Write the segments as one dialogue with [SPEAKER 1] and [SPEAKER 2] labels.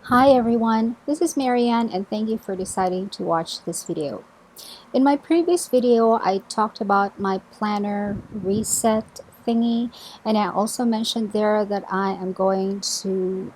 [SPEAKER 1] Hi everyone, this is Marianne and thank you for deciding to watch this video. In my previous video, I talked about my planner reset thingy, and I also mentioned there that I am going to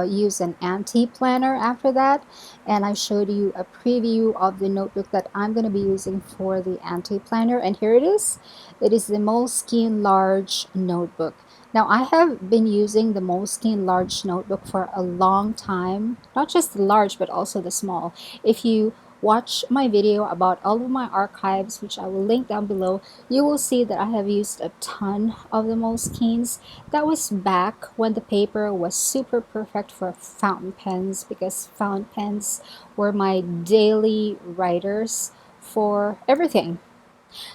[SPEAKER 1] use an anti-planner after that, and I showed you a preview of the notebook that I'm going to be using for the anti-planner, and here it is. It is the Moleskine Large Notebook. Now, I have been using the Moleskine Large Notebook for a long time, not just the large, but also the small. If you watch my video about all of my archives, which I will link down below, you will see that I have used a ton of the Moleskines. That was back when the paper was super perfect for fountain pens, because fountain pens were my daily writers for everything.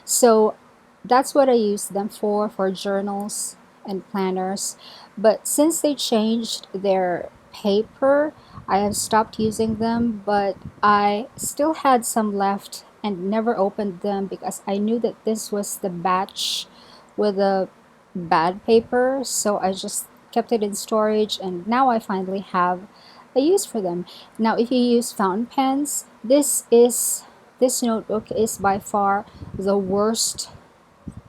[SPEAKER 1] So that's what I use them for journals and planners. But since they changed their paper, I have stopped using them, but I still had some left and never opened them because I knew that this was the batch with a bad paper, so I just kept it in storage, and now I finally have a use for them. Now, if you use fountain pens, this notebook is by far the worst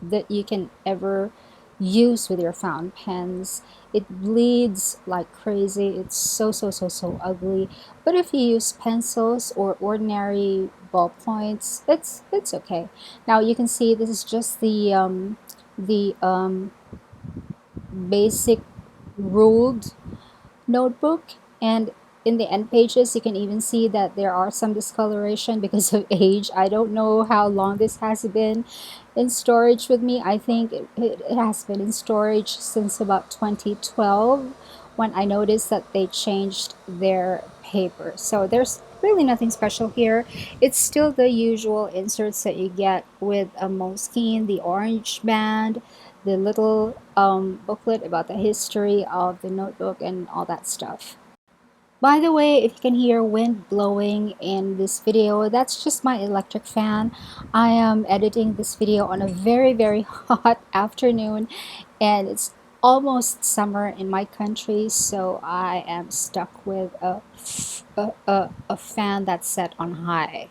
[SPEAKER 1] that you can ever use with your fountain pens. It bleeds like crazy. It's so ugly. But if you use pencils or ordinary ballpoints, it's okay. Now you can see this is just the basic ruled notebook, and in the end pages you can even see that there are some discoloration because of age. I don't know how long this has been in storage with me. I think it has been in storage since about 2012, when I noticed that they changed their paper. So there's really nothing special here. It's still the usual inserts that you get with a Moleskine, the orange band, the little booklet about the history of the notebook and all that stuff. By the way, if you can hear wind blowing in this video, that's just my electric fan. I am editing this video on a very hot afternoon, and it's almost summer in my country, so I am stuck with a fan that's set on high.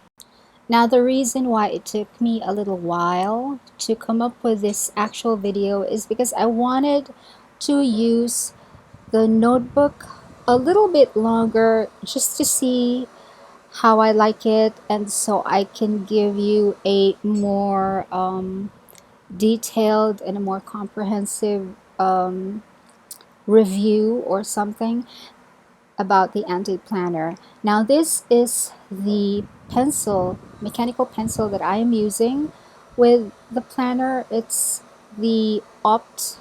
[SPEAKER 1] Now, the reason why it took me a little while to come up with this actual video is because I wanted to use the notebook a little bit longer just to see how I like it, and so I can give you a more detailed and a more comprehensive review or something about the anti-planner. Now this is the pencil, mechanical pencil that I am using with the planner. It's the Opt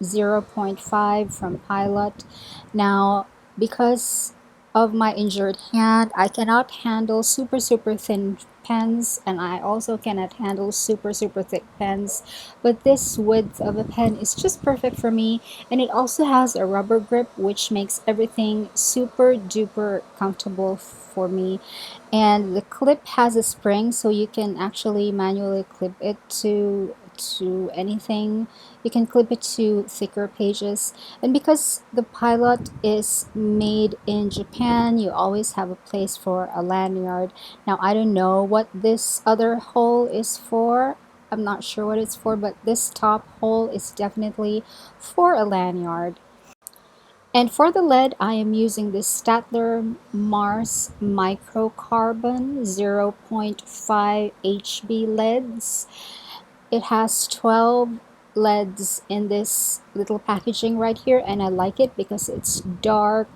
[SPEAKER 1] 0.5 from Pilot. Now, because of my injured hand, I cannot handle super thin pens, and I also cannot handle super thick pens, but this width of a pen is just perfect for me, and it also has a rubber grip which makes everything super duper comfortable for me. And the clip has a spring, so you can actually manually clip it to anything. You can clip it to thicker pages, and because the Pilot is made in Japan, you always have a place for a lanyard. Now I don't know what this other hole is for. I'm not sure what it's for, but this top hole is definitely for a lanyard. And for the lead, I am using this Statler Mars Microcarbon 0.5 HB leads. It has 12 leads in this little packaging right here, and I like it because it's dark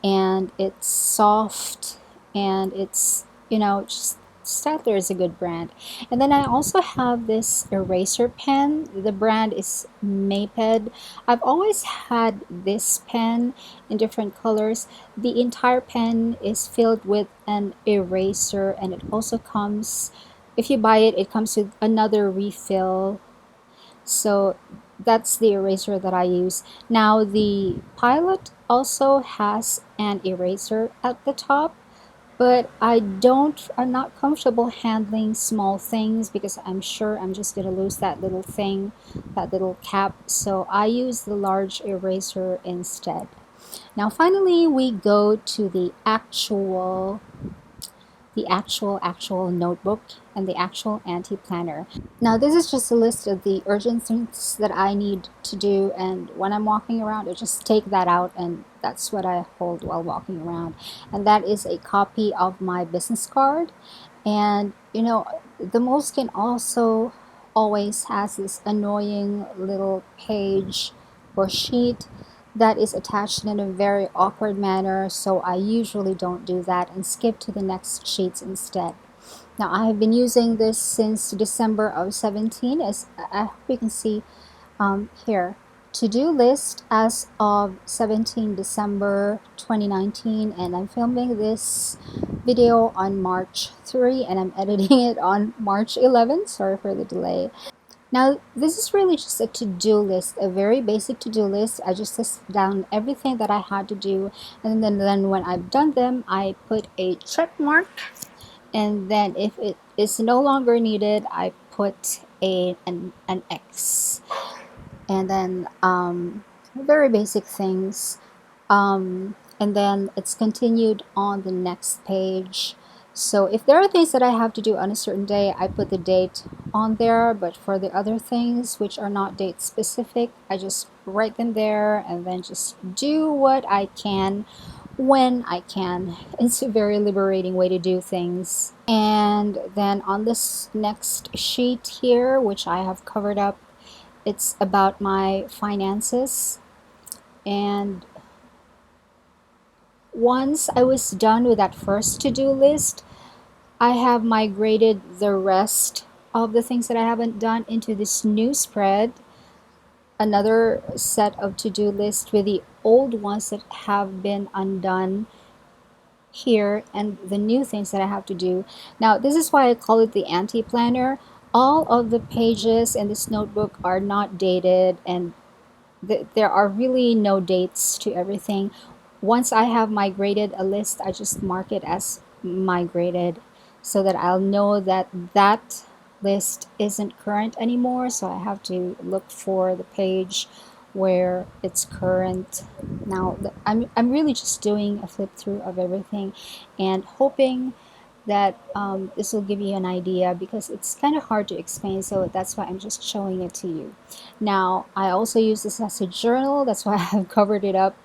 [SPEAKER 1] and it's soft, and it's, just Statler is a good brand. And then I also have this eraser pen. The brand is Maped. I've always had this pen in different colors. The entire pen is filled with an eraser, and it also comes, if you buy it, it comes with another refill. So that's the eraser that I use. Now the Pilot also has an eraser at the top, but I'm not comfortable handling small things because I'm sure I'm just gonna lose that little thing, that little cap. So I use the large eraser instead. Now finally we go to the actual notebook and the actual anti-planner. Now this is just a list of the urgent things that I need to do, and when I'm walking around I just take that out and that's what I hold while walking around. And that is a copy of my business card. And the Moleskine also always has this annoying little page or sheet that is attached in a very awkward manner, so I usually don't do that and skip to the next sheets instead. Now I have been using this since December of 17, as I hope you can see here. To-do list as of 17 December 2019, and I'm filming this video on March 3 and I'm editing it on March 11. Sorry for the delay. Now this is really just a to-do list, a very basic to-do list. I just list down everything that I had to do, and then when I've done them I put a check mark, and then if it is no longer needed I put an X. And then very basic things, and then it's continued on the next page. So if there are things that I have to do on a certain day, I put the date on there, but for the other things which are not date specific, I just write them there and then just do what I can when I can. It's a very liberating way to do things. And then on this next sheet here, which I have covered up, it's about my finances. And once I was done with that first to-do list, I have migrated the rest of the things that I haven't done into this new spread, another set of to-do lists with the old ones that have been undone here and the new things that I have to do. Now this is why I call it the anti-planner. All of the pages in this notebook are not dated, and there are really no dates to everything. Once I have migrated a list, I just mark it as migrated so that I'll know that that list isn't current anymore. So I have to look for the page where it's current. Now I'm really just doing a flip through of everything and hoping that this will give you an idea, because it's kind of hard to explain, so that's why I'm just showing it to you. Now I also use this as a journal, that's why I have covered it up.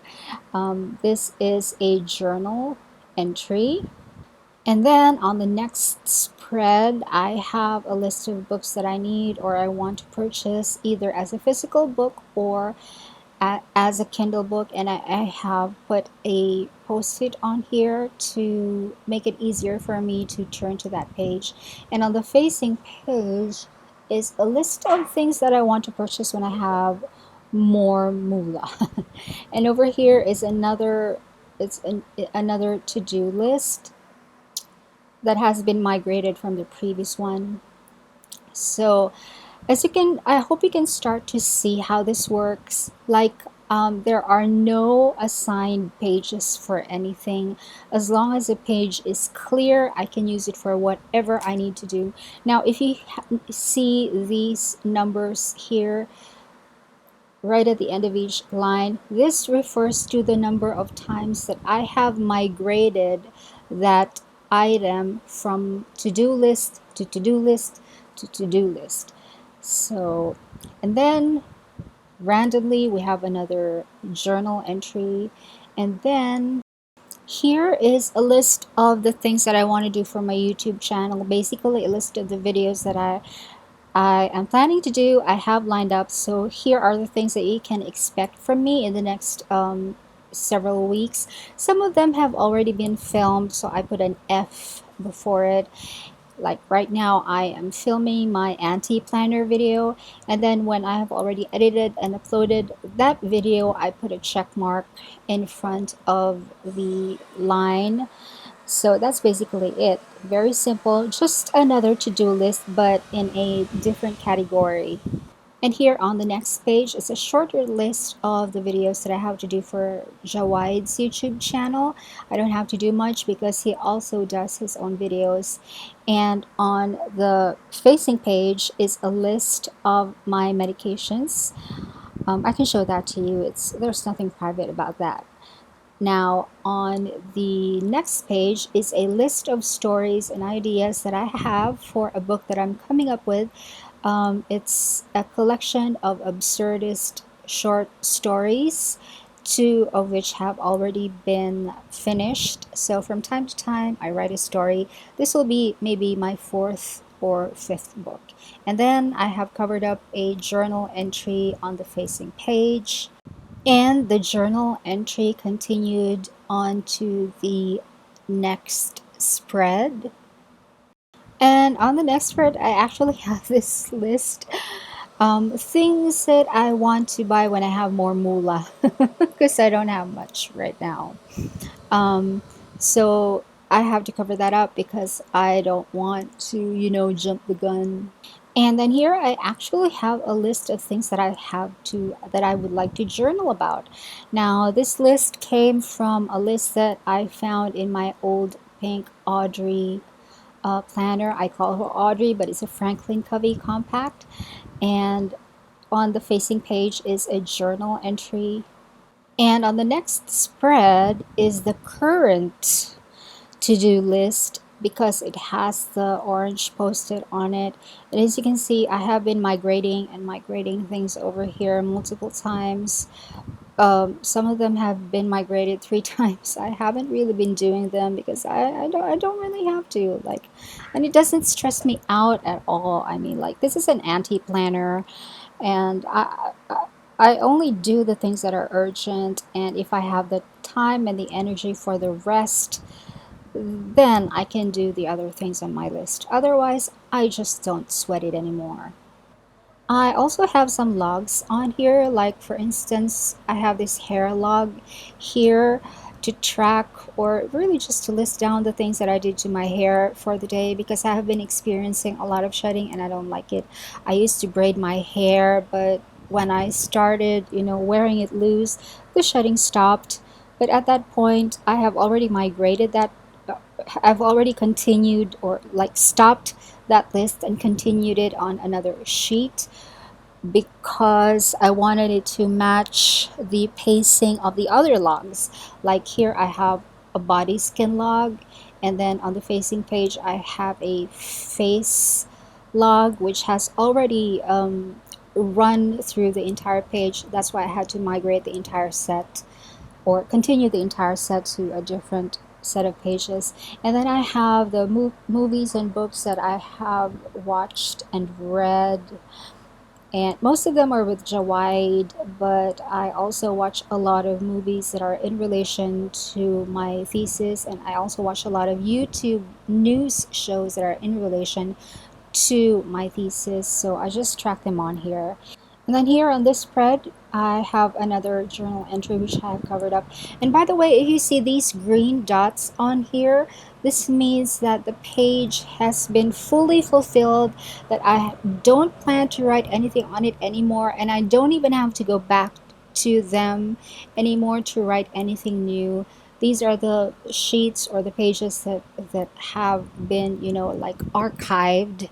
[SPEAKER 1] This is a journal entry, and then on the next spread I have a list of books that I need or I want to purchase, either as a physical book or as a Kindle book, and I have put a post-it on here to make it easier for me to turn to that page. And on the facing page is a list of things that I want to purchase when I have more moolah. And over here is another to-do list that has been migrated from the previous one. So I hope you can start to see how this works. Like, there are no assigned pages for anything. As long as a page is clear, I can use it for whatever I need to do. Now, if you see these numbers here, right at the end of each line, this refers to the number of times that I have migrated that item from to-do list to to-do list to to-do list. So, and then randomly we have another journal entry, and then here is a list of the things that I want to do for my YouTube channel. Basically a list of the videos that I am planning to do, I have lined up. So here are the things that you can expect from me in the next several weeks. Some of them have already been filmed, so I put an F before it. Like right now I am filming my anti-planner video, and then when I have already edited and uploaded that video, I put a check mark in front of the line. So that's basically it. Very simple, just another to-do list but in a different category. And here on the next page is a shorter list of the videos that I have to do for Jawaid's YouTube channel. I don't have to do much because he also does his own videos. And on the facing page is a list of my medications. I can show that to you. There's nothing private about that. Now, on the next page is a list of stories and ideas that I have for a book that I'm coming up with. It's a collection of absurdist short stories, two of which have already been finished. So, from time to time, I write a story. This will be maybe my fourth or fifth book. And then I have covered up a journal entry on the facing page. And the journal entry continued on to the next spread. And on the next spread, I actually have this list. Things that I want to buy when I have more moolah, because I don't have much right now. Um, so I have to cover that up because I don't want to, jump the gun. And then here I actually have a list of things that I would like to journal about. Now, this list came from a list that I found in my old pink Audrey planner. I call her Audrey, but it's a Franklin Covey compact. And on the facing page is a journal entry. And on the next spread is the current to-do list because it has the orange post-it on it. And as you can see, I have been migrating things over here multiple times. Some of them have been migrated 3 times. I haven't really been doing them because I don't really have to, like, and it doesn't stress me out at all. I mean, like, this is an anti-planner, and I only do the things that are urgent, and if I have the time and the energy for the rest, then I can do the other things on my list. Otherwise, I just don't sweat it anymore. I also have some logs on here, like for instance, I have this hair log here to track or really just to list down the things that I did to my hair for the day because I have been experiencing a lot of shedding and I don't like it. I used to braid my hair, but when I started, wearing it loose, the shedding stopped. But at that point, I have already migrated that. I've already continued or like stopped that list and continued it on another sheet because I wanted it to match the pacing of the other logs. Like here, I have a body skin log, and then on the facing page, I have a face log, which has already run through the entire page. That's why I had to migrate the entire set or continue the entire set to a different set of pages. And then I have the movies and books that I have watched and read, and most of them are with Jawide, but I also watch a lot of movies that are in relation to my thesis, and I also watch a lot of YouTube news shows that are in relation to my thesis, so I just track them on here. And then here on this spread, I have another journal entry which I have covered up. And by the way, if you see these green dots on here, this means that the page has been fully fulfilled, that I don't plan to write anything on it anymore, and I don't even have to go back to them anymore to write anything new. These are the sheets or the pages that have been, like archived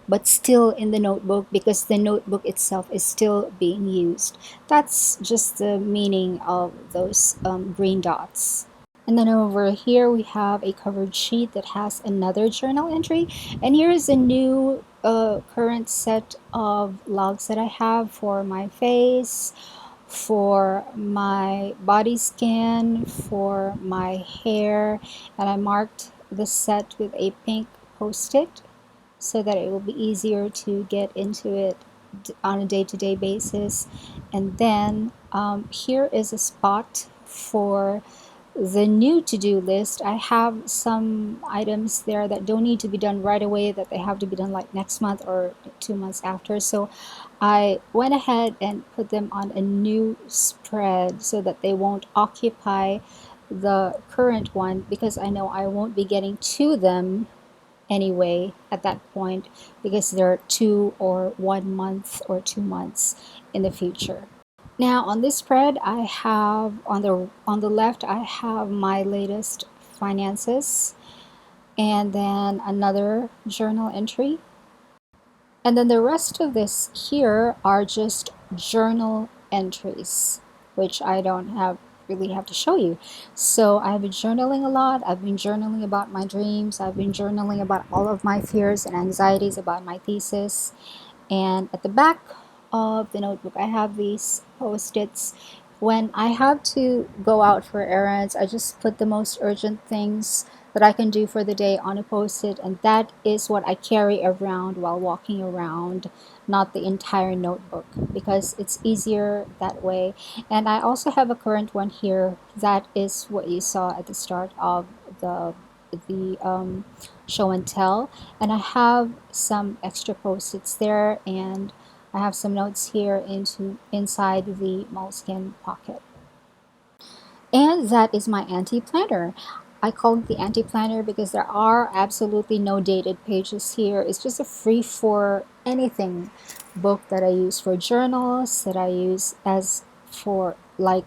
[SPEAKER 1] but still in the notebook because the notebook itself is still being used. That's just the meaning of those green dots. And then over here we have a covered sheet that has another journal entry. And here is a new current set of logs that I have for my face, for my body skin, for my hair. And I marked the set with a pink post-it so that it will be easier to get into it on a day-to-day basis. And then here is a spot for the new to-do list. I have some items there that don't need to be done right away, that they have to be done like next month or 2 months after. So I went ahead and put them on a new spread so that they won't occupy the current one because I know I won't be getting to them anyway at that point because they're 2 or 1 month or 2 months in the future. Now on this spread, I have on the left I have my latest finances, and then another journal entry, and then the rest of this here are just journal entries which I don't have really have to show you. So I've been journaling a lot. I've been journaling about my dreams. I've been journaling about all of my fears and anxieties about my thesis. And at the back of the notebook, I have these post-its. When I have to go out for errands, I just put the most urgent things that I can do for the day on a post-it, and that is what I carry around while walking around, not the entire notebook, because it's easier that way. And I also have a current one here. That is what you saw at the start of the show and tell. And I have some extra post-its there, and I have some notes here inside the moleskin pocket. And that is my anti-planner. I call it the anti-planner because there are absolutely no dated pages here. It's just a free for anything book that I use for journals, that I use as for like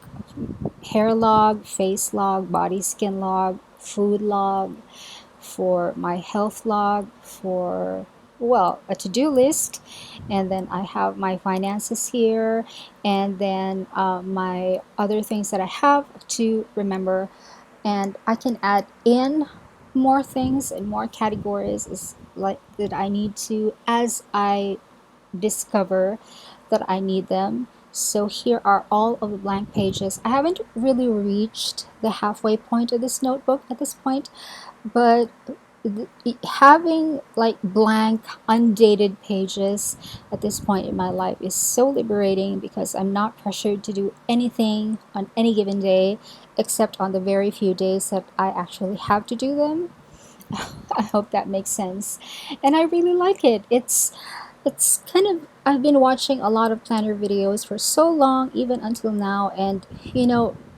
[SPEAKER 1] hair log, face log, body skin log, food log, for my health log, for, well, a to-do list, and then I have my finances here, and then my other things that I have to remember, and I can add in more things and more categories is like that I need to as I discover that I need them. So here are all of the blank pages. I haven't really reached the halfway point of this notebook at this point, but having like blank undated pages at this point in my life is so liberating because I'm not pressured to do anything on any given day except on the very few days that I actually have to do them. I hope that makes sense. And I really like it. It's kind of, I've been watching a lot of planner videos for so long, even until now, and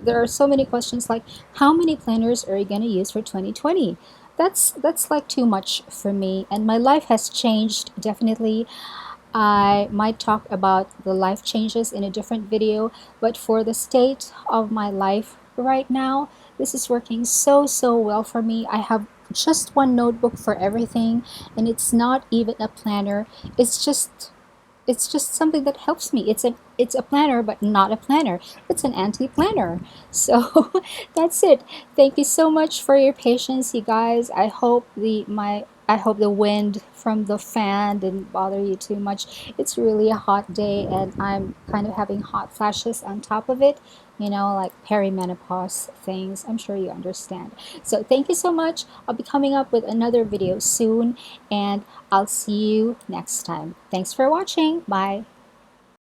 [SPEAKER 1] there are so many questions like how many planners are you going to use for 2020? That's like too much for me, and my life has changed definitely. I might talk about the life changes in a different video, but for the state of my life right now, this is working so well for me. I have just one notebook for everything, and it's not even a planner. It's just something that helps me. It's a planner, but not a planner. It's an anti-planner. So that's it. Thank you so much for your patience, you guys. I hope the wind from the fan didn't bother you too much. It's really a hot day, and I'm kind of having hot flashes on top of it. Like perimenopause things. I'm sure you understand. So thank you so much. I'll be coming up with another video soon, and I'll see you next time. Thanks for watching. Bye.